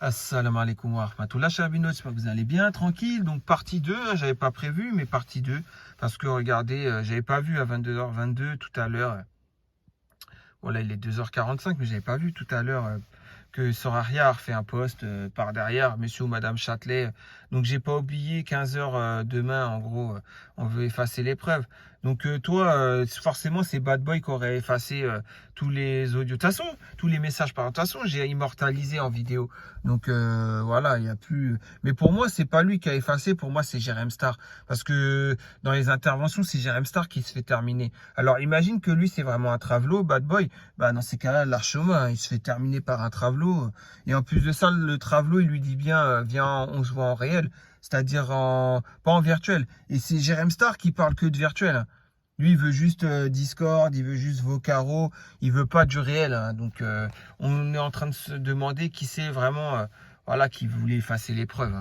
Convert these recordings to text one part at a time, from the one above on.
Assalamu alaikum wa rahmatullah, Chabino, j'espère que vous allez bien, tranquille. Donc partie 2, j'avais pas prévu, mais partie 2, parce que regardez, j'avais pas vu à 22h22 tout à l'heure. Voilà, il est 2h45, mais j'avais pas vu tout à l'heure que Soraria a refait un post par derrière, monsieur ou madame Châtelet. Donc j'ai pas oublié 15h demain, en gros, on veut effacer les preuves. Donc toi, forcément, c'est Bad Boy qui aurait effacé tous les audios. De toute façon, tous les messages, par de toute façon, j'ai immortalisé en vidéo. Donc voilà, il y a plus. Mais pour moi, c'est pas lui qui a effacé. Pour moi, c'est Jérém Star, parce que dans les interventions, c'est Jérém Star qui se fait terminer. Alors imagine que lui, c'est vraiment un travelo, Bad Boy. Bah dans ces cas-là, l'archoma, il se fait terminer par un travelo. Et en plus de ça, le travelo, il lui dit bien, viens, on se voit en réel. C'est-à-dire pas en virtuel. Et c'est Jérém Star qui parle que de virtuel. Lui, il veut juste Discord, il veut juste Vocaro, il veut pas du réel. Donc, on est en train de se demander qui c'est vraiment, voilà, qui voulait effacer les preuves.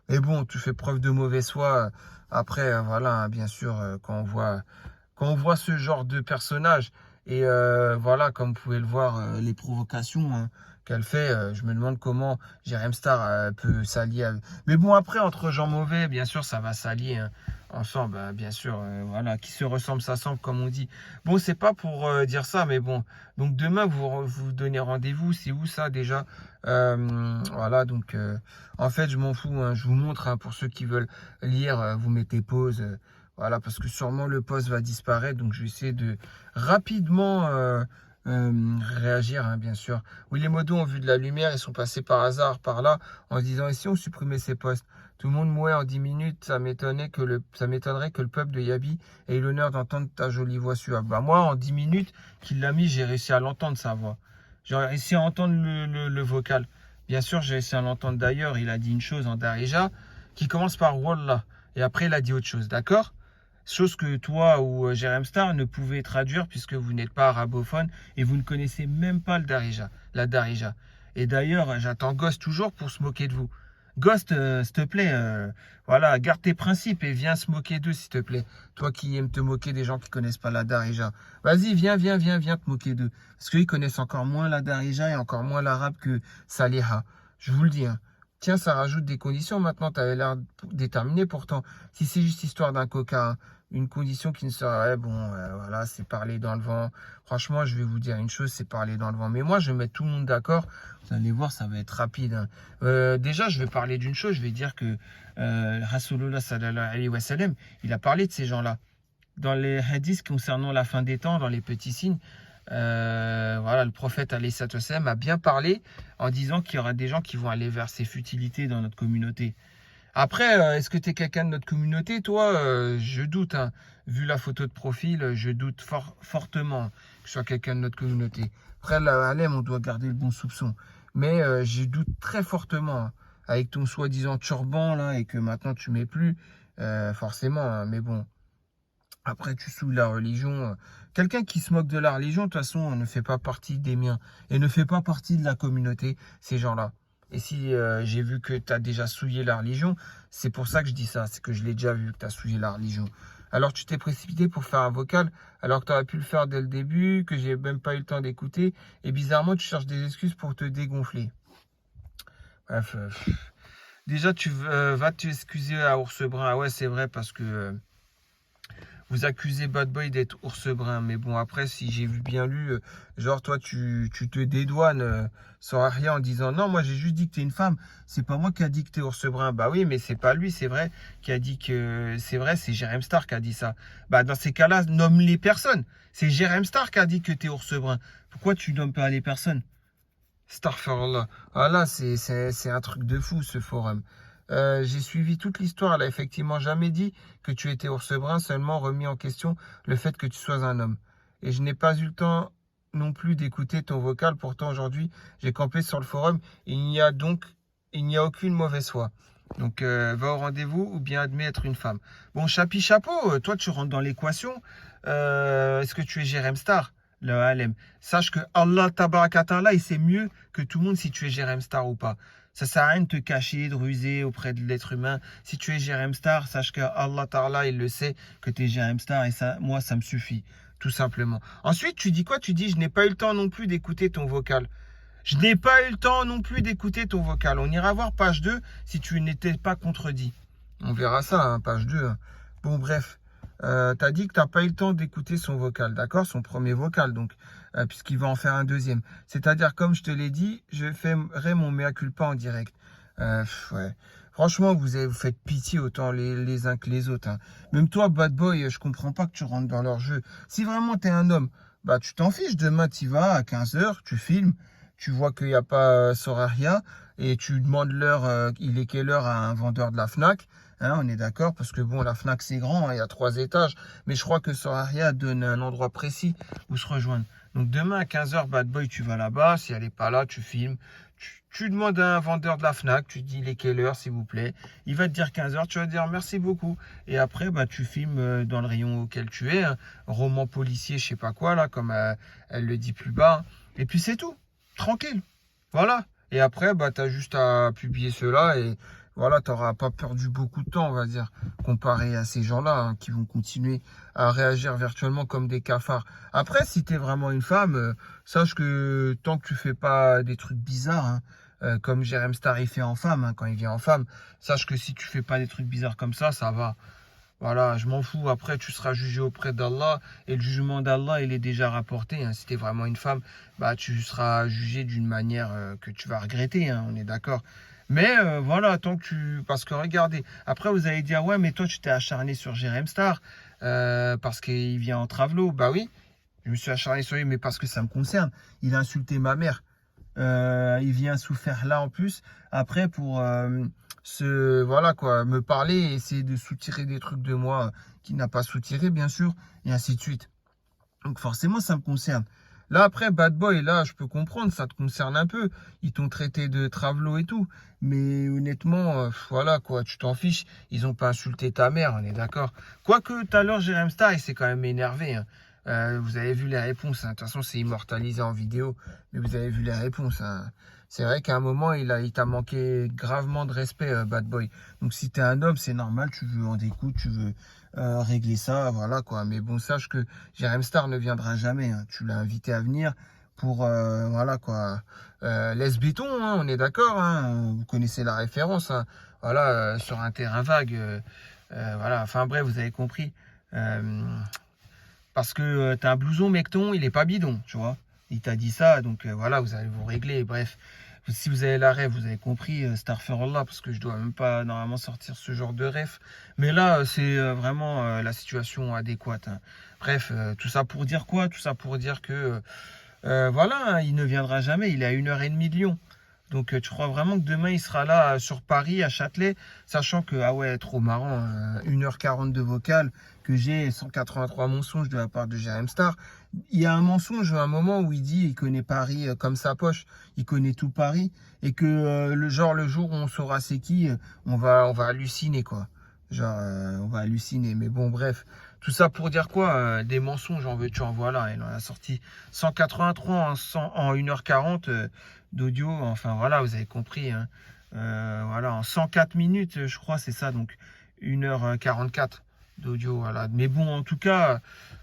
Mais bon, tu fais preuve de mauvaise foi. Après, voilà, bien sûr, quand on voit ce genre de personnage, et voilà, comme vous pouvez le voir, les provocations qu'elle fait, je me demande comment Jérém Star peut s'allier. Mais bon, après, entre gens mauvais, bien sûr, ça va s'allier ensemble, bien sûr. Voilà, qui se ressemble, s'assemble, comme on dit. Bon, c'est pas pour dire ça, mais bon. Donc demain, vous donnez rendez-vous. C'est où ça déjà? Voilà, donc en fait, je m'en fous. Je vous montre, pour ceux qui veulent lire, vous mettez pause. Voilà, parce que sûrement le post va disparaître. Donc, je vais essayer de rapidement réagir, bien sûr. Oui, les modos ont vu de la lumière. Ils sont passés par hasard par là en se disant, et si on supprimait ces posts? Tout le monde mouait en 10 minutes. Ça m'étonnerait que le peuple de Yabi ait l'honneur d'entendre ta jolie voix suave. Bah, moi, en 10 minutes qu'il l'a mis, j'ai réussi à l'entendre, sa voix. J'ai réussi à entendre le vocal. Bien sûr, j'ai réussi à l'entendre d'ailleurs. Il a dit une chose en Darija qui commence par Wallah. Et après, il a dit autre chose, d'accord? Chose que toi ou Jérém Star ne pouvez traduire puisque vous n'êtes pas arabophone et vous ne connaissez même pas la Darija. Et d'ailleurs, j'attends Ghost toujours pour se moquer de vous. Ghost, s'il te plaît, voilà, garde tes principes et viens se moquer d'eux, s'il te plaît. Toi qui aimes te moquer des gens qui connaissent pas la Darija. Vas-y, viens te moquer d'eux. Parce qu'ils connaissent encore moins la Darija et encore moins l'arabe que Saliha. Je vous le dis, Tiens, ça rajoute des conditions. Maintenant, tu avais l'air déterminé. Pourtant, si c'est juste histoire d'un coca, une condition qui ne serait, bon, voilà, c'est parler dans le vent. Franchement, je vais vous dire une chose, c'est parler dans le vent. Mais moi, je vais mettre tout le monde d'accord. Vous allez voir, ça va être rapide. Déjà, je vais parler d'une chose. Je vais dire que Rasulullah sallallahu alayhi wa sallam, il a parlé de ces gens-là. Dans les hadiths concernant la fin des temps, dans les petits signes, voilà, le prophète alayhi sallam a bien parlé en disant qu'il y aura des gens qui vont aller vers ces futilités dans notre communauté. Après, est-ce que tu es quelqu'un de notre communauté, toi? Je doute, vu la photo de profil, je doute fortement que je sois quelqu'un de notre communauté. Après, la Alem, on doit garder le bon soupçon. Mais je doute très fortement, avec ton soi-disant turban, là, et que maintenant tu mets plus, forcément, mais bon. Après, tu saoules la religion. Quelqu'un qui se moque de la religion, de toute façon, ne fait pas partie des miens et ne fait pas partie de la communauté, ces gens-là. Et si j'ai vu que tu as déjà souillé la religion, c'est pour ça que je dis ça. C'est que je l'ai déjà vu que tu as souillé la religion. Alors, tu t'es précipité pour faire un vocal, alors que tu aurais pu le faire dès le début, que j'ai même pas eu le temps d'écouter. Et bizarrement, tu cherches des excuses pour te dégonfler. Bref. Déjà, tu vas t'excuser à Ours Brun. Ah ouais, c'est vrai, parce que... vous accusez Bad Boy d'être ours brun. Mais bon, après, si j'ai bien lu, genre, toi, tu te dédouanes sans rien en disant non, moi, j'ai juste dit que t'es une femme. C'est pas moi qui a dit que t'es ours brun. Bah oui, mais c'est pas lui, c'est vrai, qui a dit que. C'est vrai, c'est Jérém Star qui a dit ça. Bah, dans ces cas-là, nomme les personnes. C'est Jérém Star qui a dit que t'es ours brun. Pourquoi tu nommes pas les personnes? Starfirullah. Ah là, c'est un truc de fou, ce forum. J'ai suivi toute l'histoire. Elle a effectivement jamais dit que tu étais ours brun, seulement remis en question le fait que tu sois un homme. Et je n'ai pas eu le temps non plus d'écouter ton vocal. Pourtant, aujourd'hui, j'ai campé sur le forum. Il n'y a aucune mauvaise foi. Donc, va au rendez-vous ou bien admets être une femme. Bon, chapeau, toi, tu rentres dans l'équation. Est-ce que tu es Jérém Star? Le Halem. Sache que Allah Tabarakatala, il sait mieux que tout le monde si tu es Jérém Star ou pas. Ça sert à rien de te cacher, de ruser auprès de l'être humain. Si tu es Jérém Star, sache que Allah Ta'ala, il le sait que tu es Jérém Star et ça, moi, ça me suffit, tout simplement. Ensuite, tu dis quoi? Tu dis, je n'ai pas eu le temps non plus d'écouter ton vocal. Je n'ai pas eu le temps non plus d'écouter ton vocal. On ira voir page 2 si tu n'étais pas contredit. On verra ça, hein, page 2. Hein. Bon, bref. T'as dit que t'as pas eu le temps d'écouter son vocal, d'accord? Son premier vocal, donc, puisqu'il va en faire un deuxième. C'est-à-dire, comme je te l'ai dit, je ferai mon mea culpa en direct. Ouais. Franchement, vous faites pitié autant les uns que les autres. Hein. Même toi, bad boy, je comprends pas que tu rentres dans leur jeu. Si vraiment t'es un homme, bah tu t'en fiches. Demain, tu vas à 15h, tu filmes, tu vois qu'il n'y a pas Soraria et tu demandes l'heure, il est quelle heure à un vendeur de la Fnac. Hein, on est d'accord, parce que bon, la Fnac c'est grand, hein, il y a 3 étages, mais je crois que Soraria donne un endroit précis où se rejoindre. Donc demain à 15h, bad boy, tu vas là-bas, si elle n'est pas là, tu filmes, tu demandes à un vendeur de la Fnac, tu dis il est quelle heure s'il vous plaît, il va te dire 15h, tu vas dire merci beaucoup, et après bah, tu filmes dans le rayon auquel tu es, hein, roman policier, je sais pas quoi, là, comme elle le dit plus bas, et puis c'est tout, tranquille, voilà. Et après, bah, tu as juste à publier cela et voilà, tu n'auras pas perdu beaucoup de temps, on va dire, comparé à ces gens-là hein, qui vont continuer à réagir virtuellement comme des cafards. Après, si tu es vraiment une femme, sache que tant que tu fais pas des trucs bizarres, hein, comme Jérém Star il fait en femme, hein, quand il vient en femme, sache que si tu fais pas des trucs bizarres comme ça va. Voilà, je m'en fous. Après, tu seras jugé auprès d'Allah. Et le jugement d'Allah, il est déjà rapporté. Hein. Si tu es vraiment une femme, bah, tu seras jugé d'une manière que tu vas regretter. Hein, on est d'accord. Mais voilà, tant que tu... Parce que regardez, après, vous allez dire, ouais, mais toi, tu t'es acharné sur Jérém Star parce qu'il vient en travelo. Bah oui, je me suis acharné sur lui, mais parce que ça me concerne. Il a insulté ma mère. Il vient sous faire là en plus. Après, pour voilà quoi, me parler et essayer de soutirer des trucs de moi qu'il n'a pas soutiré, bien sûr, et ainsi de suite. Donc forcément, ça me concerne. Là, après, bad boy, là, je peux comprendre, ça te concerne un peu. Ils t'ont traité de travelo et tout. Mais honnêtement, voilà quoi, tu t'en fiches. Ils n'ont pas insulté ta mère, on est d'accord. Quoique, tout à l'heure, Jérém Star, il s'est quand même énervé. Hein. Vous avez vu les réponses. Hein. De toute façon, c'est immortalisé en vidéo. Mais vous avez vu les réponses. Hein. C'est vrai qu'à un moment, il t'a manqué gravement de respect, bad boy. Donc, si t'es un homme, c'est normal. Tu veux en découdre, tu veux régler ça, voilà quoi. Mais bon, sache que Jérém Star ne viendra jamais. Hein. Tu l'as invité à venir pour, voilà quoi. Laisse béton, hein, on est d'accord. Hein. Vous connaissez la référence. Hein. Voilà, sur un terrain vague. Voilà, enfin bref, vous avez compris. Parce que t'as un blouson mecton, il est pas bidon, tu vois. Il t'a dit ça, donc voilà, vous allez vous régler. Bref, si vous avez la rêve, vous avez compris, Starferallah, parce que je dois même pas normalement sortir ce genre de rêve. Mais là, c'est vraiment la situation adéquate. Hein. Bref, tout ça pour dire quoi? Tout ça pour dire que, voilà, hein, il ne viendra jamais, il est à 1h30 de Lyon. Donc tu crois vraiment que demain il sera là sur Paris, à Châtelet, sachant que, ah ouais, trop marrant, 1h40 de vocal, que j'ai 183 mensonges de la part de Jérém Star. Il y a un mensonge à un moment où il dit il connaît Paris comme sa poche, il connaît tout Paris, et que le jour où on saura c'est qui, on va halluciner quoi. Genre, on va halluciner. Mais bon, bref. Tout ça pour dire quoi? Des mensonges, en veux-tu, en voilà. Il en a sorti 183 en 1h40 d'audio. Enfin, voilà, vous avez compris. Hein. Voilà, en 104 minutes, je crois, c'est ça. Donc, 1h44 d'audio. Voilà. Mais bon, en tout cas,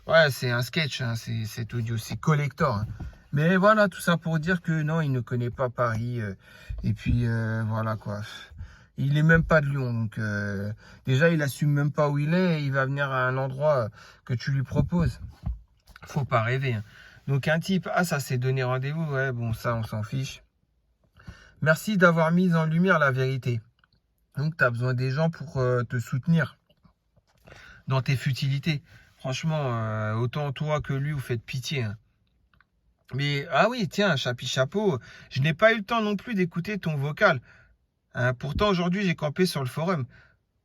ouais, c'est un sketch, hein, cet audio. C'est collector. Hein. Mais voilà, tout ça pour dire que non, il ne connaît pas Paris. Et puis, voilà quoi. Il est même pas de Lyon, donc déjà il assume même pas où il est et il va venir à un endroit que tu lui proposes. Faut pas rêver. Hein. Donc un type, ah ça s'est donné rendez-vous, ouais bon ça on s'en fiche. Merci d'avoir mis en lumière la vérité. Donc tu as besoin des gens pour te soutenir dans tes futilités. Franchement, autant toi que lui vous faites pitié. Hein. Mais ah oui tiens, chapeau, je n'ai pas eu le temps non plus d'écouter ton vocal. Hein, pourtant, aujourd'hui, j'ai campé sur le forum.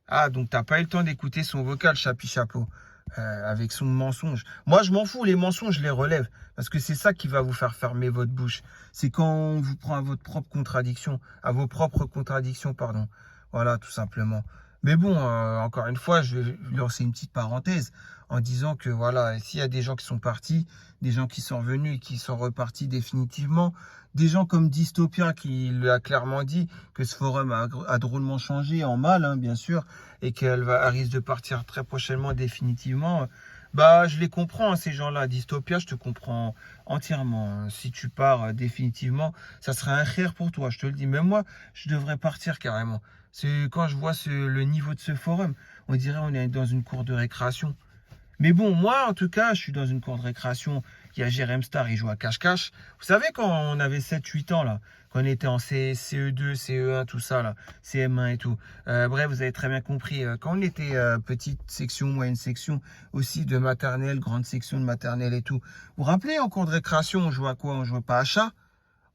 Ah, donc t'as pas eu le temps d'écouter son vocal, chapeau, avec son mensonge. Moi, je m'en fous, les mensonges, je les relève. Parce que c'est ça qui va vous faire fermer votre bouche. C'est quand on vous prend à votre propre contradiction, à vos propres contradictions, pardon. Voilà, tout simplement. Mais bon, encore une fois, je vais lancer une petite parenthèse en disant que voilà, s'il y a des gens qui sont partis, des gens qui sont revenus et qui sont repartis définitivement, des gens comme Dystopia qui l'a clairement dit que ce forum a drôlement changé en mal, hein, bien sûr, et qu'elle risque de partir très prochainement définitivement. Bah, je les comprends, hein, ces gens-là. Dystopia, je te comprends entièrement, hein. Si tu pars définitivement, ça serait un rire pour toi, je te le dis. Même moi, je devrais partir carrément. C'est quand je vois le niveau de ce forum, on dirait on est dans une cour de récréation. Mais bon, moi, en tout cas, je suis dans une cour de récréation. Il y a Jérém Star, il joue à cache-cache. Vous savez, quand on avait 7-8 ans, là, quand on était en CE2, CE1, tout ça, là, CM1 et tout. Bref, vous avez très bien compris. Quand on était petite section, moyenne section, aussi de maternelle, grande section de maternelle et tout. Vous vous rappelez, en cours de récréation, on jouait à quoi? On jouait pas à chat.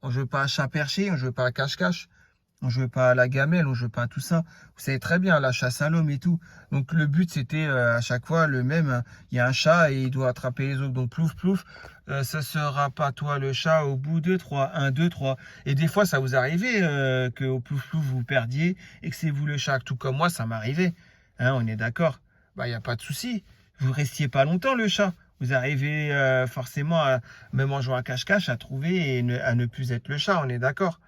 On jouait pas à chat perché, on jouait pas à cache-cache. On jouait pas à la gamelle, on jouait pas à tout ça. Vous savez très bien, la chasse à l'homme et tout. Donc le but, c'était à chaque fois le même, hein. Il y a un chat et il doit attraper les autres. Donc plouf, plouf, ça sera pas toi le chat au bout de 3, 1, 2, 3. Et des fois, ça vous arrivait que au plouf, plouf, vous perdiez et que c'est vous le chat. Tout comme moi, ça m'arrivait. Hein, on est d'accord. Bah, il n'y a pas de souci. Vous restiez pas longtemps le chat. Vous arrivez forcément, même en jouant à cache-cache, à trouver et à ne plus être le chat. On est d'accord.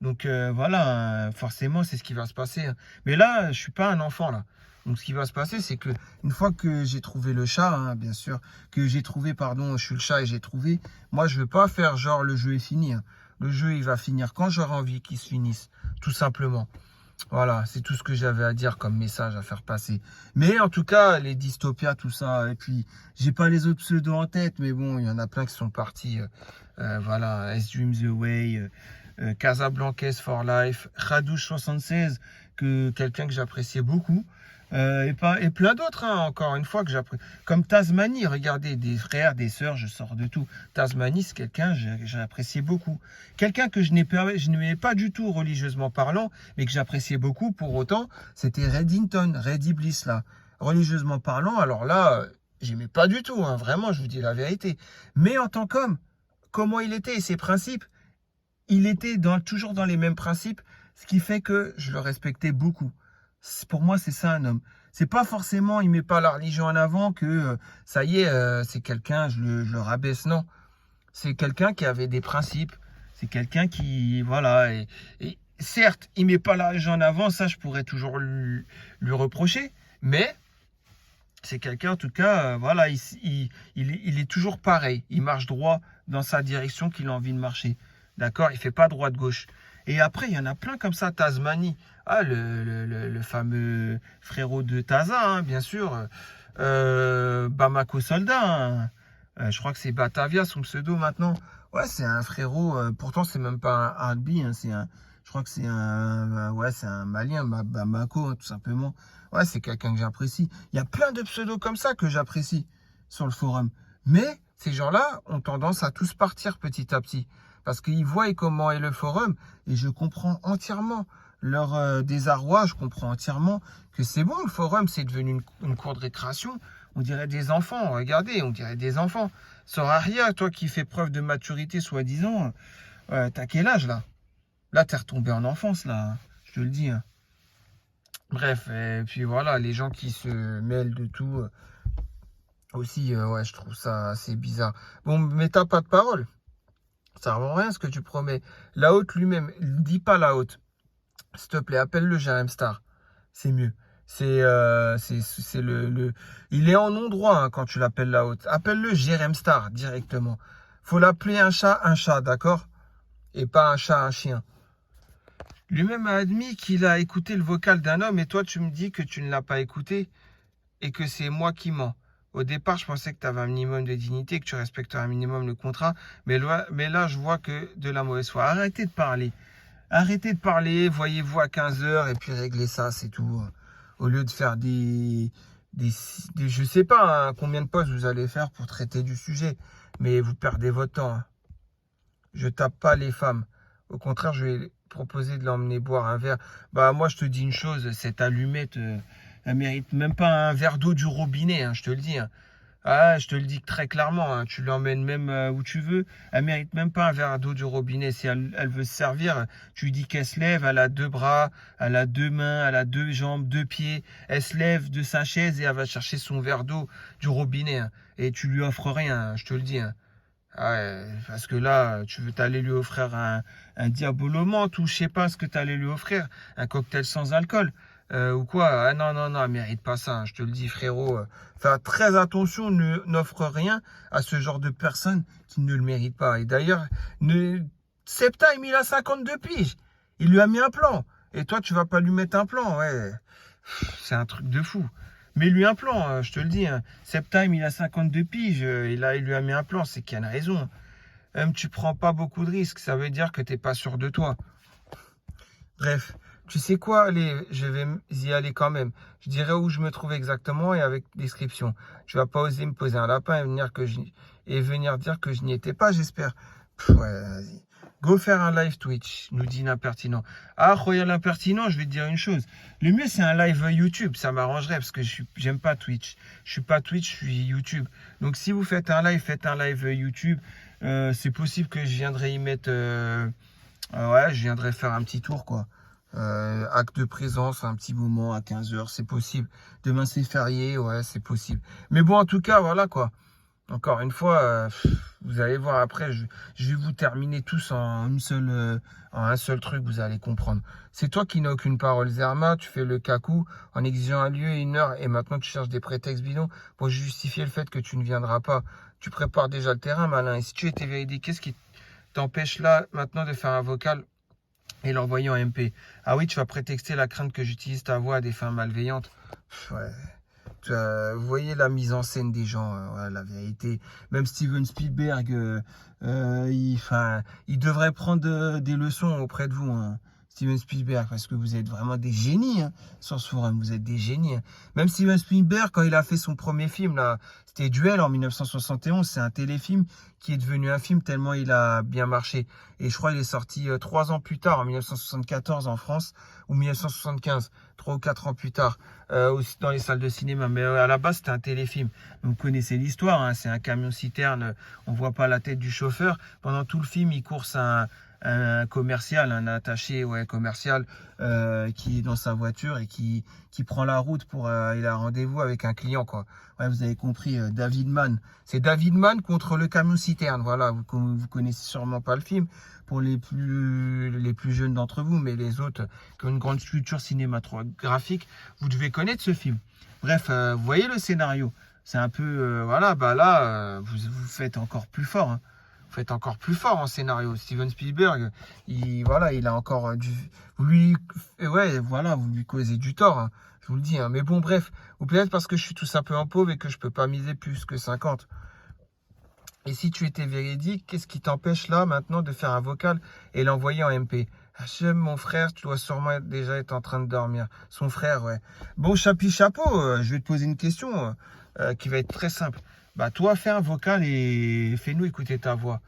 Donc voilà, forcément, c'est ce qui va se passer, hein. Mais là, je suis pas un enfant là. Donc ce qui va se passer, c'est que une fois que j'ai trouvé le chat, hein, bien sûr, que j'ai trouvé, pardon, je suis le chat et j'ai trouvé, moi je veux pas faire genre le jeu est fini, hein. Le jeu il va finir quand j'aurai envie qu'il se finisse, tout simplement. Voilà, c'est tout ce que j'avais à dire comme message à faire passer. Mais en tout cas, les dystopias, tout ça, et puis j'ai pas les autres pseudos en tête, mais bon, il y en a plein qui sont partis. Voilà, S Dream the Way, Casablancas for Life, Khadouche 76, quelqu'un que j'appréciais beaucoup. Et plein d'autres, hein, encore une fois, que j'apprécie. Comme Tasmanie, regardez, des frères, des sœurs, je sors de tout. Tasmanie, c'est quelqu'un que j'ai apprécié beaucoup. Quelqu'un que je n'aimais pas du tout religieusement parlant, mais que j'appréciais beaucoup pour autant, c'était Reddington, Reddy Bliss, là. Religieusement parlant, alors là, j'aimais pas du tout, hein, vraiment, je vous dis la vérité. Mais en tant qu'homme, comment il était et ses principes, il était toujours dans les mêmes principes, ce qui fait que je le respectais beaucoup. Pour moi, c'est ça un homme. C'est pas forcément, il met pas la religion en avant que ça y est, c'est quelqu'un, je le rabaisse. Non, c'est quelqu'un qui avait des principes. C'est quelqu'un qui, voilà. Et certes, il met pas la religion en avant, ça, je pourrais toujours lui reprocher. Mais c'est quelqu'un, en tout cas, voilà, il est toujours pareil. Il marche droit dans sa direction qu'il a envie de marcher. D'accord? Il fait pas droite-gauche. Et après, il y en a plein comme ça. Tasmanie. Ah, le fameux frérot de Taza, hein, bien sûr. Bamako Soldat, hein. Je crois que c'est Batavia, son pseudo maintenant. Ouais, c'est un frérot. Pourtant, c'est même pas un RB, hein, je crois que c'est ouais, c'est un Malien, Bamako, hein, tout simplement. Ouais, c'est quelqu'un que j'apprécie. Il y a plein de pseudos comme ça que j'apprécie sur le forum. Mais ces gens-là ont tendance à tous partir petit à petit. Parce qu'ils voient comment est le forum. Et je comprends entièrement leur désarroi. Je comprends entièrement que c'est bon, le forum, c'est devenu une cour de récréation. On dirait des enfants. Regardez, on dirait des enfants. Soraria, toi qui fais preuve de maturité, soi-disant, t'as quel âge là? Là, t'es retombé en enfance, là, hein. Je te le dis, hein. Bref, et puis voilà, les gens qui se mêlent de tout, aussi, ouais, je trouve ça assez bizarre. Bon, mais t'as pas de parole. Ça ne rend rien ce que tu promets. La haute lui-même, dis pas la haute. S'il te plaît, appelle-le Jérém Star. C'est mieux. C'est le. Il est en nom droit, hein, quand tu l'appelles la haute. Appelle-le Jérém Star directement. Faut l'appeler un chat, d'accord? Et pas un chat, un chien. Lui-même a admis qu'il a écouté le vocal d'un homme et toi tu me dis que tu ne l'as pas écouté et que c'est moi qui mens. Au départ, je pensais que tu avais un minimum de dignité, que tu respecterais un minimum le contrat, mais là, je vois que de la mauvaise foi. Arrêtez de parler. Arrêtez de parler, voyez-vous à 15 heures et puis réglez ça, c'est tout. Au lieu de faire je sais pas, hein, combien de postes vous allez faire pour traiter du sujet, mais vous perdez votre temps, hein. Je tape pas les femmes. Au contraire, je vais proposer de l'emmener boire un verre. Bah moi, je te dis une chose, cette allumette, elle mérite même pas un verre d'eau du robinet, hein, je te le dis, hein. Ah, je te le dis très clairement, hein, tu l'emmènes même où tu veux. Elle mérite même pas un verre d'eau du robinet. Si elle veut se servir, tu lui dis qu'elle se lève, elle a deux bras, elle a deux mains, elle a deux jambes, deux pieds. Elle se lève de sa chaise et elle va chercher son verre d'eau du robinet, hein. Et tu lui offres rien, hein, je te le dis, hein. Ah ouais, parce que là, tu veux t'aller lui offrir un diabolomante ou je sais pas ce que tu allais lui offrir, un cocktail sans alcool. ou quoi. Ah non, non, non, elle mérite pas ça, hein, je te le dis, frérot. Fais très attention, n'offre rien à ce genre de personnes qui ne le méritent pas. Et d'ailleurs, Septime, il a 52 piges. Il lui a mis un plan. Et toi, tu vas pas lui mettre un plan, ouais. C'est un truc de fou. Mets-lui un plan, je te le dis. Hein. Septime, il a 52 piges. Et là, il lui a mis un plan. C'est qu'il y a une raison. Même tu prends pas beaucoup de risques. Ça veut dire que t'es pas sûr de toi. Bref, tu sais quoi? Allez, je vais y aller quand même. Je dirai où je me trouve exactement et avec description. Tu vas pas oser me poser un lapin et venir dire que je n'y étais pas, j'espère. Ouais, vas-y. Go faire un live Twitch, nous dit l'impertinent. Ah, Royal l'impertinent, je vais te dire une chose. Le mieux, c'est un live YouTube. Ça m'arrangerait parce que j'aime pas Twitch. Je suis pas Twitch, je suis YouTube. Donc, si vous faites un live YouTube. C'est possible que je viendrai y mettre... ouais, je viendrai faire un petit tour, quoi. Acte de présence, un petit moment à 15 h, c'est possible. Demain, c'est férié, ouais, c'est possible. Mais bon, en tout cas, voilà, quoi. Encore une fois, vous allez voir après, je vais vous terminer tous en un seul truc, vous allez comprendre. C'est toi qui n'as aucune parole, Zerma, tu fais le cacou en exigeant un lieu et une heure, et maintenant tu cherches des prétextes bidons pour justifier le fait que tu ne viendras pas. Tu prépares déjà le terrain, malin. Et si tu étais véridique, qu'est-ce qui t'empêche là maintenant de faire un vocal et l'envoyer en MP? Ah oui, tu vas prétexter la crainte que j'utilise ta voix à des fins malveillantes. Ouais. Vous voyez la mise en scène des gens, ouais, la vérité. Même Steven Spielberg, il devrait prendre des leçons auprès de vous, hein, Steven Spielberg, parce que vous êtes vraiment des génies, hein, sur ce forum, vous êtes des génies. Hein. Même Steven Spielberg, quand il a fait son premier film, là, c'était Duel en 1971, c'est un téléfilm qui est devenu un film tellement il a bien marché. Et je crois qu'il est sorti 3 ans plus tard, en 1974 en France, ou 1975, 3 ou 4 ans plus tard, aussi dans les salles de cinéma. Mais à la base, c'était un téléfilm. Donc, vous connaissez l'histoire, hein, c'est un camion-citerne, on voit pas la tête du chauffeur. Pendant tout le film, il course un commercial, un attaché commercial qui est dans sa voiture et qui prend la route pour il a un rendez-vous avec un client, quoi. Ouais, vous avez compris, David Mann. C'est David Mann contre le camion citerne. Voilà, vous connaissez sûrement pas le film pour les plus jeunes d'entre vous, mais les autres qui ont une grande culture cinématographique, vous devez connaître ce film. Bref, vous voyez le scénario. C'est un peu voilà, bah là vous faites encore plus fort, hein. Vous faites encore plus fort en scénario. Steven Spielberg, il a encore vous lui causez du tort, hein, je vous le dis, hein. Mais bon, bref, ou peut-être parce que je suis tout un peu en pauvre et que je peux pas miser plus que 50. Et si tu étais véridique, qu'est-ce qui t'empêche là maintenant de faire un vocal et l'envoyer en MP? Hachem, mon frère, tu dois sûrement déjà être en train de dormir. Son frère, ouais. Bon, chapeau, je vais te poser une question qui va être très simple. Bah, toi, fais un vocal et fais-nous écouter ta voix.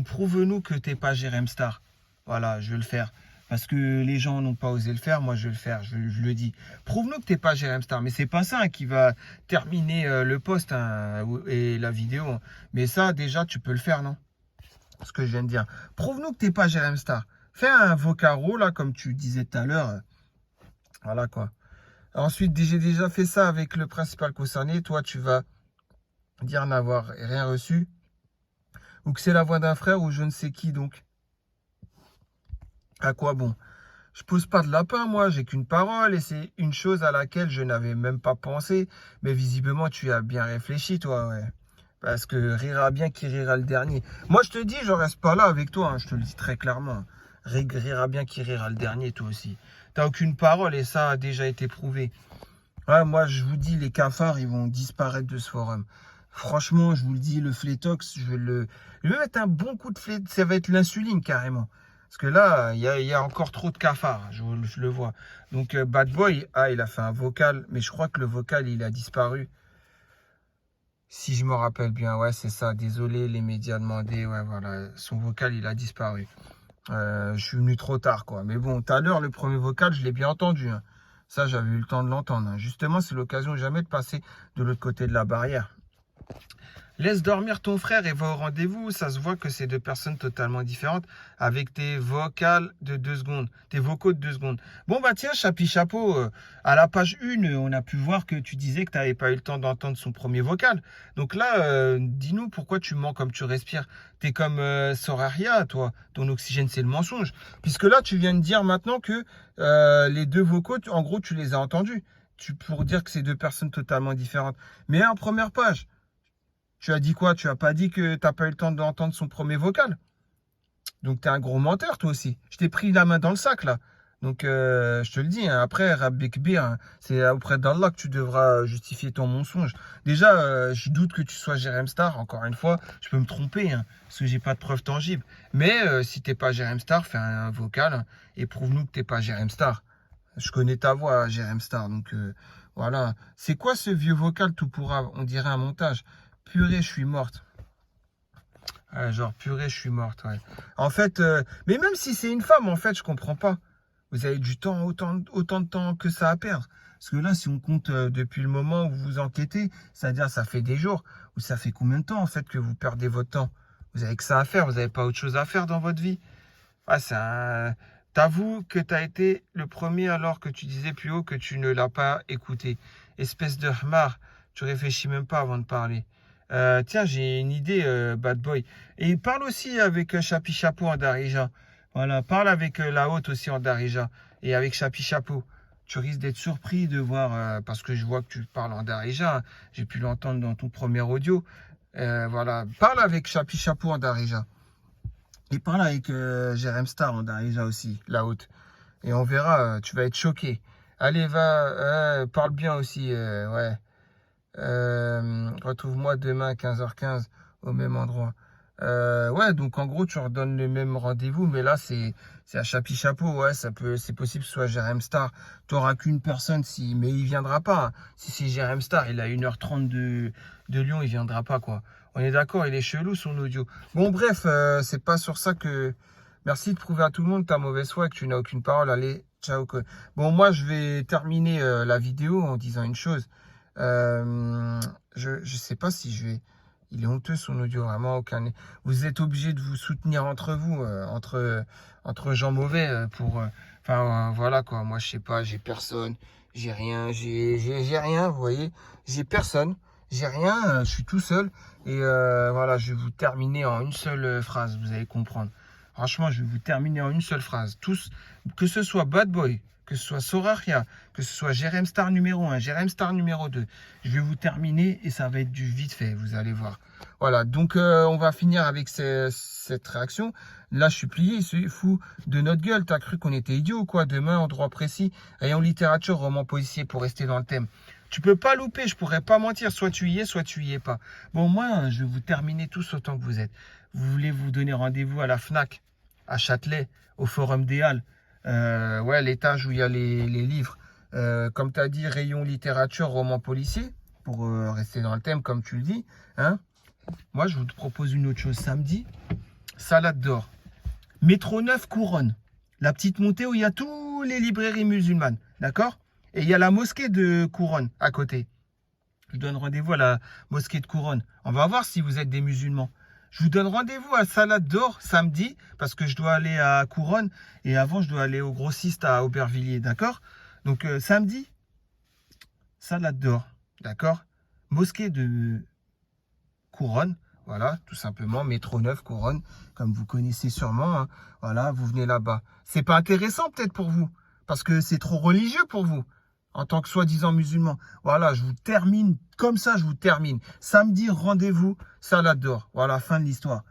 Prouve-nous que t'es pas Jérém Star. Voilà, je vais le faire. Parce que les gens n'ont pas osé le faire, moi je vais le faire, je le dis. Prouve-nous que t'es pas Jérém Star. Mais c'est pas ça, hein, qui va terminer le post, hein, et la vidéo. Hein. Mais ça, déjà, tu peux le faire, non? Ce que je viens de dire. Prouve-nous que t'es pas Jérém Star. Fais un vocaro, là, comme tu disais tout à l'heure. Voilà, quoi. Ensuite, j'ai déjà fait ça avec le principal concerné. Toi, tu vas dire n'avoir rien reçu. Ou que c'est la voix d'un frère ou je ne sais qui, donc. À quoi bon? Je pose pas de lapin, moi, j'ai qu'une parole et c'est une chose à laquelle je n'avais même pas pensé. Mais visiblement, tu as bien réfléchi, toi, ouais. Parce que rira bien qui rira le dernier. Moi, je te dis, je reste pas là avec toi, hein, je te le dis très clairement. Rira bien qui rira le dernier, toi aussi. T'as aucune parole et ça a déjà été prouvé. Ouais, moi, je vous dis, les cafards, ils vont disparaître de ce forum. Franchement, je vous le dis, le flétox, je vais mettre un bon coup de flé. Ça va être l'insuline, carrément. Parce que là, il y a encore trop de cafards, je le vois. Donc, Bad Boy, il a fait un vocal, mais je crois que le vocal, il a disparu. Si je me rappelle bien, ouais, c'est ça. Désolé, les médias demandaient, ouais, voilà. Son vocal, il a disparu. Je suis venu trop tard, quoi. Mais bon, tout à l'heure, le premier vocal, je l'ai bien entendu, hein. Ça, j'avais eu le temps de l'entendre, hein. Justement, c'est l'occasion jamais de passer de l'autre côté de la barrière. Laisse dormir ton frère et va au rendez-vous. Ça se voit que c'est deux personnes totalement différentes avec tes vocales de 2 secondes, tes vocaux de 2 secondes. Bon, bah tiens, Chapi Chapeau, à la page 1, on a pu voir que tu disais que tu n'avais pas eu le temps d'entendre son premier vocal. Donc là, dis-nous pourquoi tu mens comme tu respires. T'es comme Soraria, toi. Ton oxygène, c'est le mensonge. Puisque là, tu viens de dire maintenant que les deux vocaux, en gros, tu les as entendus. Pour dire que c'est deux personnes totalement différentes. Mais en première page, tu as dit quoi? Tu as pas dit que tu n'as pas eu le temps d'entendre son premier vocal. Donc, tu es un gros menteur, toi aussi. Je t'ai pris la main dans le sac, là. Donc, je te le dis, hein, après, Rabbi Kbir, hein, c'est auprès d'Allah que tu devras justifier ton mensonge. Déjà, je doute que tu sois Jérém Star. Encore une fois, je peux me tromper, hein, parce que j'ai pas de preuves tangibles. Mais si t'es pas Jérém Star, fais un vocal hein, et prouve-nous que t'es pas Jérém Star. Je connais ta voix, Jérém Star. Donc, voilà. C'est quoi ce vieux vocal tout pourra? On dirait un montage. Purée, je suis morte. Ouais, genre, purée, je suis morte, ouais. En fait, mais même si c'est une femme, en fait, je comprends pas. Vous avez du temps, autant de temps que ça à perdre. Parce que là, si on compte depuis le moment où vous enquêtez, c'est-à-dire ça fait des jours, ou ça fait combien de temps, en fait, que vous perdez votre temps? Vous avez que ça à faire, vous n'avez pas autre chose à faire dans votre vie. Ouais, T'avoues que tu as été le premier alors que tu disais plus haut que tu ne l'as pas écouté. Espèce de hmar, tu réfléchis même pas avant de parler. Tiens, j'ai une idée, bad boy. Et parle aussi avec Chapi Chapeau en Darija. Voilà, parle avec la haute aussi en Darija. Et avec Chapi Chapeau. Tu risques d'être surpris de voir, parce que je vois que tu parles en Darija. Hein. J'ai pu l'entendre dans ton premier audio. Voilà, parle avec Chapi Chapeau en Darija. Et parle avec Jérém Star en Darija aussi, la haute. Et on verra, tu vas être choqué. Allez, va, parle bien aussi, ouais. Retrouve-moi demain à 15h15 au même endroit. Ouais, donc en gros, tu redonnes le même rendez-vous, mais là, c'est à Chapi Chapeau. Ouais, c'est possible que ce soit Jérém Star. Tu n'auras qu'une personne, mais il viendra pas. Hein. Si c'est Jérém Star, il a 1h30 de Lyon, il viendra pas, quoi. On est d'accord, il est chelou son audio. Bon, bref, c'est pas sur ça que. Merci de prouver à tout le monde ta mauvaise foi et que tu n'as aucune parole. Allez, ciao. Bon, moi, je vais terminer la vidéo en disant une chose. Je sais pas si je vais. Il est honteux son audio, vraiment aucun. Vous êtes obligé de vous soutenir entre vous, entre gens mauvais pour. Enfin voilà quoi. Moi je sais pas, j'ai personne, j'ai rien, j'ai rien, vous voyez, j'ai personne, j'ai rien, je suis tout seul et voilà, je vais vous terminer en une seule phrase, vous allez comprendre. Franchement, je vais vous terminer en une seule phrase. Tous, que ce soit Bad Boy, que ce soit Soraria, que ce soit Jérém Star numéro 1, Jérém Star numéro 2. Je vais vous terminer et ça va être du vite fait, vous allez voir. Voilà, donc on va finir avec cette réaction. Là, je suis plié, il se fout de notre gueule. T'as cru qu'on était idiots ou quoi? Demain, en droit précis, et en littérature, roman policier, pour rester dans le thème. Tu peux pas louper, je pourrais pas mentir. Soit tu y es, soit tu y es pas. Bon, moi, je vais vous terminer tous autant que vous êtes. Vous voulez vous donner rendez-vous à la FNAC, à Châtelet, au Forum des Halles. Ouais, l'étage où il y a les livres. Comme tu as dit, rayon littérature, roman policier, pour rester dans le thème, comme tu le dis. Hein. Moi, je vous propose une autre chose. Samedi, salade d'or. Métro 9, Couronne. La petite montée où il y a toutes les librairies musulmanes. D'accord? Et il y a la mosquée de Couronne à côté. Je vous donne rendez-vous à la mosquée de Couronne. On va voir si vous êtes des musulmans. Je vous donne rendez-vous à Salade d'Or samedi parce que je dois aller à Couronne et avant je dois aller au grossiste à Aubervilliers, d'accord? Donc samedi, Salade d'Or, d'accord? Mosquée de Couronne, voilà, tout simplement, métro 9 Couronne, comme vous connaissez sûrement, hein. Voilà, vous venez là-bas. C'est pas intéressant peut-être pour vous parce que c'est trop religieux pour vous. En tant que soi-disant musulman. Voilà, je vous termine comme ça, je vous termine. Samedi, rendez-vous, salade d'or. Voilà, fin de l'histoire.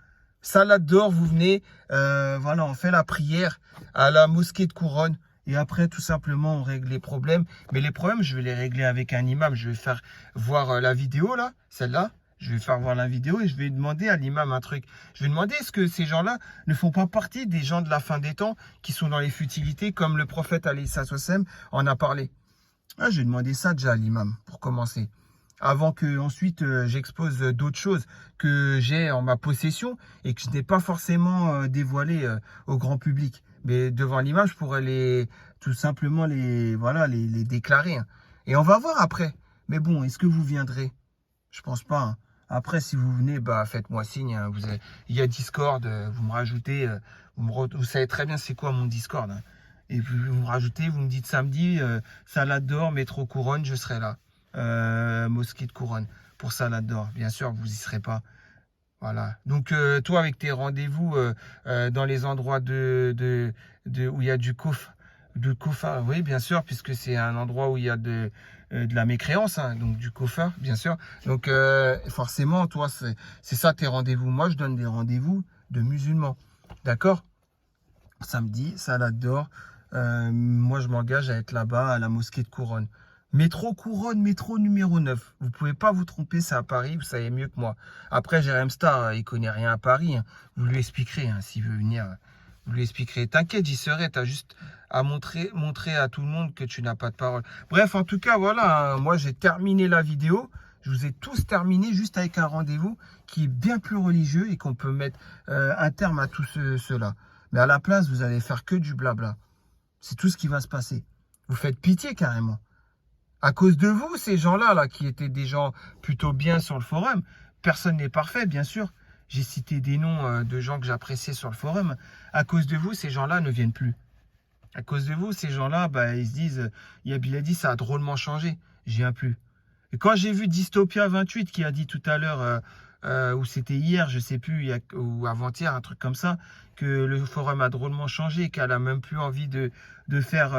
Salade d'or, vous venez, voilà, on fait la prière à la mosquée de Couronne. Et après, tout simplement, on règle les problèmes. Mais les problèmes, je vais les régler avec un imam. Je vais faire voir la vidéo, là, celle-là. Je vais faire voir la vidéo et je vais demander à l'imam un truc. Je vais demander est-ce que ces gens-là ne font pas partie des gens de la fin des temps qui sont dans les futilités, comme le prophète alayhi sallam en a parlé. Ah, j'ai demandé ça déjà à l'imam pour commencer. Avant que ensuite j'expose d'autres choses que j'ai en ma possession et que je n'ai pas forcément dévoilées au grand public. Mais devant l'imam, je pourrais tout simplement les déclarer. Hein. Et on va voir après. Mais bon, est-ce que vous viendrez? Je pense pas. Hein. Après, si vous venez, bah, faites-moi signe. Hein. Il y a Discord, vous me rajoutez. Vous savez très bien c'est quoi mon Discord. Hein. Et puis, vous me rajoutez, vous me dites samedi, salade d'or, métro Couronne, je serai là. Mosquée de Couronne pour salade d'or. Bien sûr, vous y serez pas. Voilà. Donc, toi, avec tes rendez-vous dans les endroits où il y a de Kofa, oui, bien sûr, puisque c'est un endroit où il y a de la mécréance, hein, donc du Kofa, bien sûr. Donc, forcément, toi, c'est ça tes rendez-vous. Moi, je donne des rendez-vous de musulmans. D'accord? Samedi, salade d'or. Moi, je m'engage à être là-bas à la mosquée de Couronne. Métro Couronne, métro numéro 9. Vous pouvez pas vous tromper, c'est à Paris, vous savez mieux que moi. Après, Jérém Star, il connaît rien à Paris. Hein. Vous lui expliquerez, hein, s'il veut venir. Vous lui expliquerez. T'inquiète, j'y serai. Tu as juste à montrer à tout le monde que tu n'as pas de parole. Bref, en tout cas, voilà. Hein, moi, j'ai terminé la vidéo. Je vous ai tous terminé juste avec un rendez-vous qui est bien plus religieux et qu'on peut mettre un terme à tout cela. Mais à la place, vous allez faire que du blabla. C'est tout ce qui va se passer. Vous faites pitié carrément. À cause de vous, ces gens-là, là, qui étaient des gens plutôt bien sur le forum, personne n'est parfait, bien sûr. J'ai cité des noms de gens que j'appréciais sur le forum. À cause de vous, ces gens-là ne viennent plus. À cause de vous, ces gens-là, bah, ils se disent, Yabil a dit, ça a drôlement changé. Je viens plus. Et quand j'ai vu Dystopia 28 qui a dit tout à l'heure, ou c'était hier, je sais plus, ou avant-hier, un truc comme ça, que le forum a drôlement changé, qu'elle a même plus envie de faire,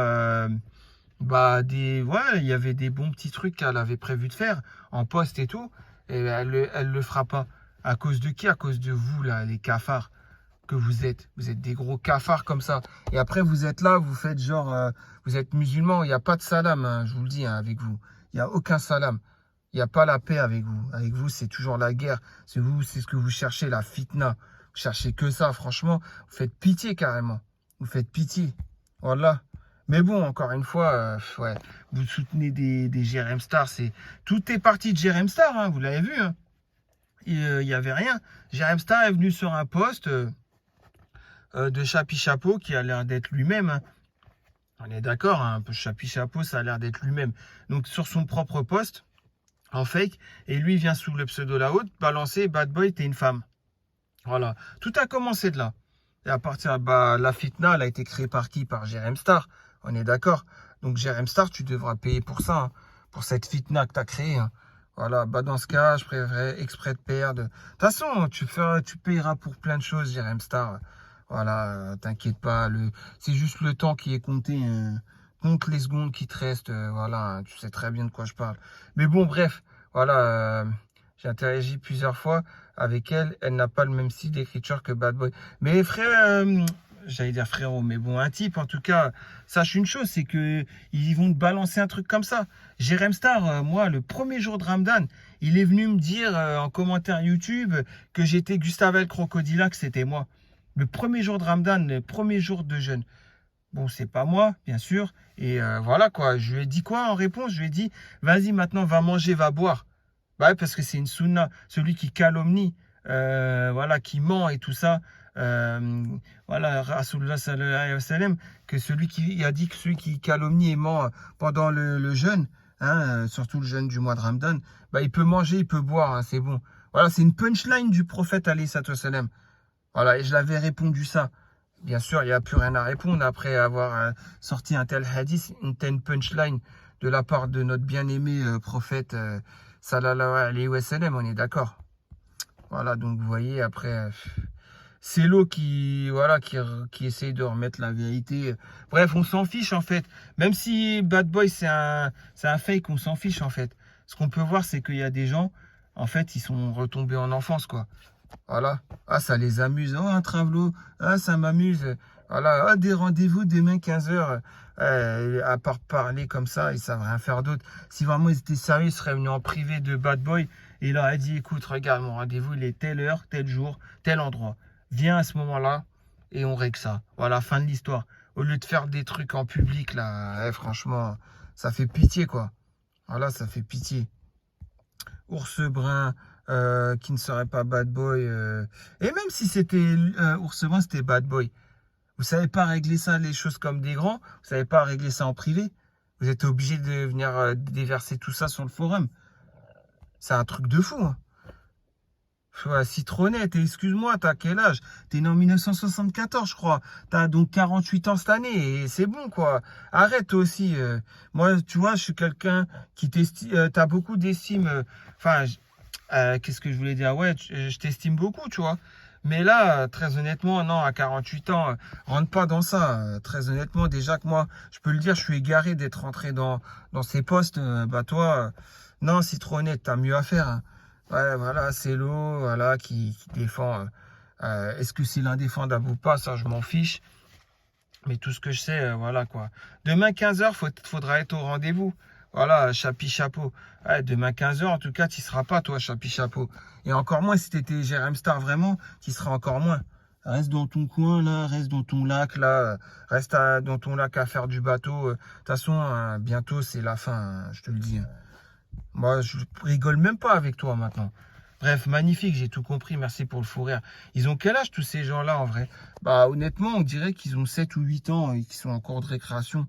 bah ouais, il y avait des bons petits trucs qu'elle avait prévu de faire en poste et tout, et elle le fera pas. À cause de qui? À cause de vous là, les cafards que vous êtes. Vous êtes des gros cafards comme ça. Et après vous êtes là, vous faites genre, vous êtes musulmans, il n'y a pas de salam, hein, je vous le dis hein, avec vous. Il n'y a aucun salam. Il n'y a pas la paix avec vous. Avec vous, c'est toujours la guerre. C'est vous, c'est ce que vous cherchez, la fitna. Vous cherchez que ça, franchement. Vous faites pitié carrément. Vous faites pitié. Voilà. Mais bon, encore une fois, ouais, vous soutenez des Jérém Star. Tout est parti de Jérém Star, hein, vous l'avez vu. Hein. Il n'y avait rien. Jérém Star est venu sur un poste de Chapi Chapeau qui a l'air d'être lui-même. Hein. On est d'accord, hein, un peu Chapi Chapeau, ça a l'air d'être lui-même. Donc sur son propre poste, en fake, et lui vient sous le pseudo La Haute balancer Bad Boy, t'es une femme. Voilà. Tout a commencé de là. Et à partir, bah, la fitna, elle a été créée par qui? Par Jérém Star. On est d'accord. Donc Jérém Star, tu devras payer pour ça, hein, pour cette fitna que tu as créée. Hein. Voilà, bah dans ce cas, je préférerais exprès de perdre. De toute façon, tu payeras pour plein de choses, Jérém Star. Voilà, t'inquiète pas. C'est juste le temps qui est compté. Hein. Compte les secondes qui te restent. Voilà, hein, tu sais très bien de quoi je parle. Mais bon, bref, voilà. J'ai interagi plusieurs fois avec elle. Elle n'a pas le même style d'écriture que Bad Boy. Mais frère, j'allais dire frérot, mais bon, un type, en tout cas, sache une chose, c'est que ils vont te balancer un truc comme ça. Jérém Star, moi, le premier jour de Ramadan, il est venu me dire en commentaire YouTube que j'étais Gustave El Crocodila, que c'était moi. Le premier jour de Ramadan, le premier jour de jeûne. Bon, c'est pas moi, bien sûr. Et voilà quoi. Je lui ai dit quoi en réponse? Je lui ai dit, vas-y, maintenant, va manger, va boire. Bah ouais, parce que c'est une sunna. Celui qui calomnie, voilà, qui ment et tout ça. Voilà, Rasulullah sallallahu alayhi wa sallam, que celui qui a dit que celui qui calomnie et ment pendant le jeûne, hein, surtout le jeûne du mois de Ramadan, bah, il peut manger, il peut boire, hein, c'est bon. Voilà, c'est une punchline du prophète alayhi sallam. Voilà, et je l'avais répondu ça. Bien sûr, il n'y a plus rien à répondre après avoir sorti un tel hadith, une telle punchline de la part de notre bien-aimé prophète sallallahu alayhi wa sallam, on est d'accord. Voilà, donc vous voyez, après, c'est l'eau voilà, qui essaye de remettre la vérité. Bref, on s'en fiche en fait. Même si Bad Boy, c'est un fake, on s'en fiche en fait. Ce qu'on peut voir, c'est qu'il y a des gens, en fait, ils sont retombés en enfance, quoi. Voilà. Ah, ça les amuse. Oh, un travelot. Ah, ça m'amuse. Voilà. Ah, des rendez-vous demain 15h. À part parler comme ça, ils savent rien faire d'autre. Si vraiment ils étaient sérieux, ils seraient venus en privé de Bad Boy. Et il leur a dit, écoute, regarde, mon rendez-vous, il est telle heure, tel jour, tel endroit. Viens à ce moment-là et on règle ça. Voilà, fin de l'histoire. Au lieu de faire des trucs en public, là, franchement, ça fait pitié, quoi. Voilà, ça fait pitié. Ours brun, qui ne serait pas Bad Boy. Et même si c'était Ours brun, c'était Bad Boy. Vous savez pas régler ça, les choses comme des grands. Vous savez pas régler ça en privé. Vous êtes obligé de venir déverser tout ça sur le forum. C'est un truc de fou. Hein. Ouais, citronnette, et excuse-moi, t'as quel âge? T'es né en 1974, je crois. T'as donc 48 ans cette année, et c'est bon, quoi. Arrête, toi aussi. Moi, tu vois, je suis quelqu'un qui t'estime, t'as beaucoup d'estime. Enfin, qu'est-ce que je voulais dire? Ouais, je t'estime beaucoup, tu vois. Mais là, très honnêtement, non, à 48 ans, rentre pas dans ça. Très honnêtement, déjà que moi, je peux le dire, je suis égaré d'être rentré dans ces postes. Bah toi, non, citronnette, t'as mieux à faire, hein. Ouais, voilà, c'est l'eau, voilà, qui défend. Est-ce que c'est l'indéfendable ou pas? Ça, je m'en fiche. Mais tout ce que je sais, voilà quoi. Demain 15h, faudra être au rendez-vous. Voilà, chapi chapeau. Ouais, demain 15h, en tout cas, tu seras pas, toi, chapi chapeau. Et encore moins si tu étais Jérém Star vraiment, tu seras encore moins. Reste dans ton coin, là, reste dans ton lac, là. Reste dans ton lac à faire du bateau. De toute façon, bientôt, c'est la fin, hein, je te le dis, hein. Moi, je rigole même pas avec toi maintenant. Bref, magnifique, j'ai tout compris. Merci pour le fou rire. Ils ont quel âge tous ces gens-là en vrai? Bah honnêtement, on dirait qu'ils ont 7 ou 8 ans et qu'ils sont encore de récréation.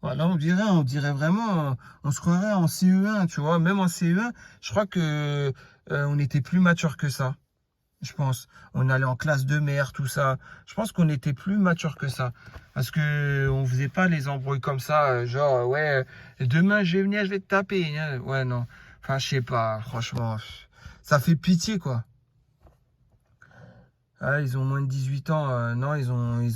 Voilà, on dirait vraiment, on se croirait en CE1, tu vois. Même en CE1, je crois que on était plus mature que ça. Je pense. On allait en classe de mer, tout ça. Je pense qu'on était plus mature que ça. Parce que on faisait pas les embrouilles comme ça, genre, ouais, demain je vais venir, je vais te taper, hein. Ouais, non. Enfin, je sais pas, franchement. Ça fait pitié, quoi. Ah, ils ont moins de 18 ans. Non, ils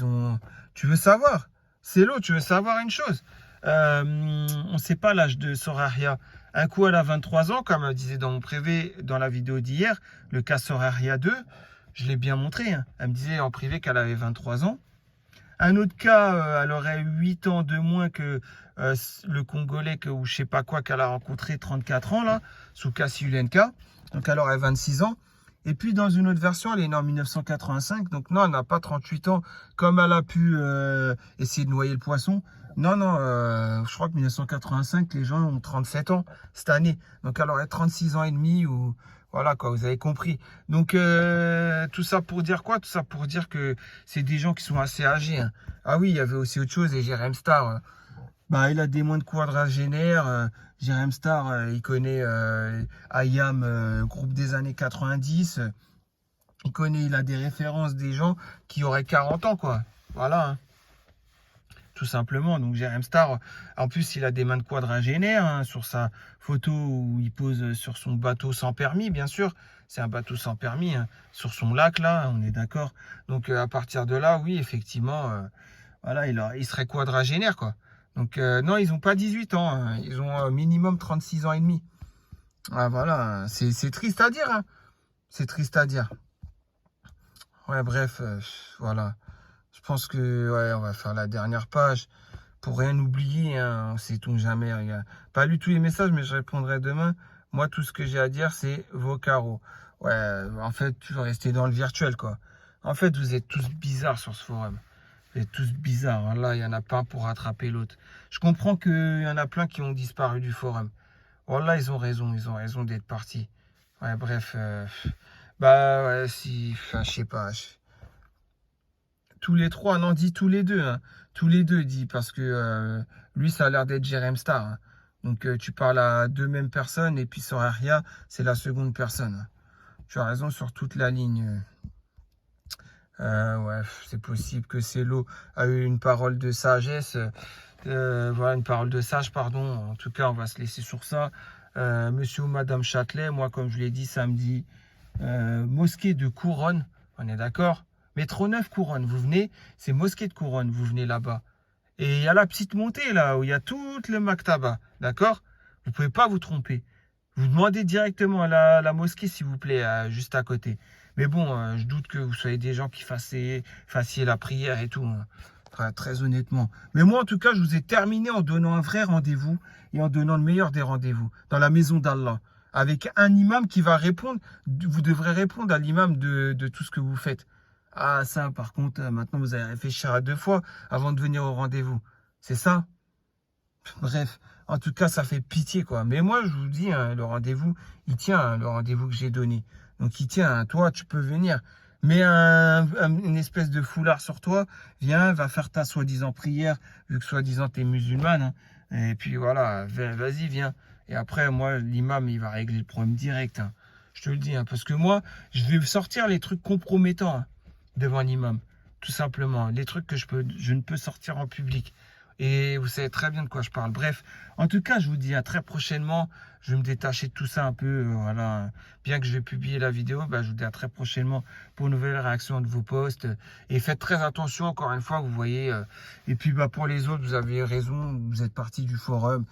ont. Tu veux savoir? C'est l'eau, tu veux savoir une chose? On ne sait pas l'âge de Soraria. Un coup, elle a 23 ans, comme elle disait dans mon privé, dans la vidéo d'hier, le cas Soraria 2. Je l'ai bien montré, hein. Elle me disait en privé qu'elle avait 23 ans. Un autre cas, elle aurait 8 ans de moins que le Congolais ou je sais pas quoi qu'elle a rencontré, 34 ans, là, sous Ulenka. Donc elle aurait 26 ans. Et puis dans une autre version, elle est née en 1985. Donc non, elle n'a pas 38 ans comme elle a pu essayer de noyer le poisson. Non, non, je crois que 1985, les gens ont 37 ans cette année. Donc elle aurait 36 ans et demi ou voilà quoi, vous avez compris. Donc tout ça pour dire quoi? Tout ça pour dire que c'est des gens qui sont assez âgés, hein. Ah oui, il y avait aussi autre chose, et Jérém Star, bah, il a des moins de quadragénaires. Jérém Star, il connaît IAM, groupe des années 90. Il a des références des gens qui auraient 40 ans, quoi. Voilà, hein, tout simplement. Donc Jérém Star, en plus, il a des mains de quadragénaires, hein, sur sa photo où il pose sur son bateau sans permis, bien sûr. C'est un bateau sans permis, hein, sur son lac, là, on est d'accord. Donc à partir de là, oui, effectivement, voilà, il serait quadragénaire, quoi. Donc non, ils n'ont pas 18 ans, hein, ils ont minimum 36 ans et demi. Ah, voilà, hein, c'est triste à dire, hein. C'est triste à dire. Ouais, bref, voilà. Je pense que ouais, on va faire la dernière page pour rien oublier, hein, on sait-on jamais, regarde. Pas lu tous les messages, mais je répondrai demain. Moi, tout ce que j'ai à dire, c'est vos carreaux. Ouais, en fait, tu vas rester dans le virtuel, quoi. En fait, vous êtes tous bizarres sur ce forum. Vous êtes tous bizarres, hein. Là, il n'y en a pas un pour rattraper l'autre. Je comprends qu'il y en a plein qui ont disparu du forum. Voilà, ils ont raison d'être partis. Ouais, bref. Bah, ouais, si, enfin, je sais pas. Tous les trois, non, dit tous les deux, hein. Tous les deux, dit, parce que lui, ça a l'air d'être Jérém Star, hein. Donc, tu parles à deux mêmes personnes, et puis Soraria, c'est la seconde personne, hein. Tu as raison sur toute la ligne. Ouais, c'est possible que Célo a eu une parole de sagesse. Voilà, une parole de sage, pardon. En tout cas, on va se laisser sur ça. Monsieur ou Madame Châtelet, moi, comme je l'ai dit samedi, mosquée de Couronne, on est d'accord? Métro 9 Couronne, vous venez, c'est mosquée de Couronne, vous venez là-bas. Et il y a la petite montée là, où il y a tout le Maktaba, d'accord? Vous ne pouvez pas vous tromper. Vous demandez directement à la mosquée, s'il vous plaît, juste à côté. Mais bon, je doute que vous soyez des gens qui fassiez la prière et tout, hein. Enfin, très honnêtement. Mais moi, en tout cas, je vous ai terminé en donnant un vrai rendez-vous et en donnant le meilleur des rendez-vous dans la maison d'Allah. Avec un imam qui va répondre, vous devrez répondre à l'imam de tout ce que vous faites. Ah, ça, par contre, maintenant, vous allez réfléchir à deux fois avant de venir au rendez-vous. C'est ça? Bref, en tout cas, ça fait pitié, quoi. Mais moi, je vous dis, hein, le rendez-vous, il tient, hein, le rendez-vous que j'ai donné. Donc, il tient, hein. Toi, tu peux venir. Mets une espèce de foulard sur toi. Viens, va faire ta soi-disant prière, vu que soi-disant t'es musulmane, hein. Et puis voilà, vas-y, viens. Et après, moi, l'imam, il va régler le problème direct, hein. Je te le dis, hein, parce que moi, je vais sortir les trucs compromettants hein, devant l'imam. Tout simplement. Les trucs que je ne peux sortir en public. Et vous savez très bien de quoi je parle. Bref, en tout cas, je vous dis à très prochainement. Je vais me détacher de tout ça un peu. Voilà. Bien que je vais publier la vidéo, bah, je vous dis à très prochainement pour une nouvelle réaction de vos posts. Et faites très attention, encore une fois, vous voyez. Et puis bah, pour les autres, vous avez raison. Vous êtes parti du forum.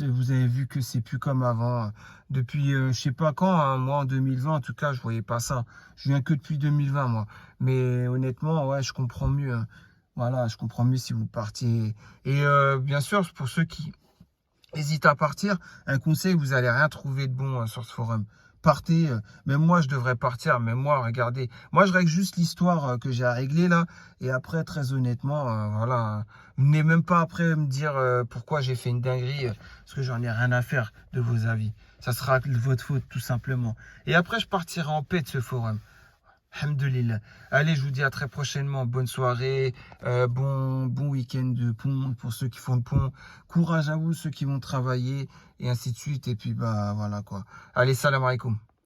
Vous avez vu que c'est plus comme avant. Depuis, je sais pas quand, hein, moi en 2020, en tout cas, je voyais pas ça. Je viens que depuis 2020, moi. Mais honnêtement, ouais, je comprends mieux. Hein. Voilà, je comprends mieux si vous partiez. Et bien sûr, pour ceux qui hésitent à partir, un conseil, vous n'allez rien trouver de bon sur ce forum. Partez, même moi je devrais partir, même moi, regardez. Moi je règle juste l'histoire que j'ai à régler là. Et après, très honnêtement, voilà. Venez même pas après me dire pourquoi j'ai fait une dinguerie, parce que j'en ai rien à faire de vos avis. Ça sera de votre faute, tout simplement. Et après, je partirai en paix de ce forum. Alhamdulillah. Allez, je vous dis à très prochainement. Bonne soirée, bon week-end de pont pour ceux qui font le pont. Courage à vous, ceux qui vont travailler, et ainsi de suite. Et puis, bah voilà quoi. Allez, salam alaikum.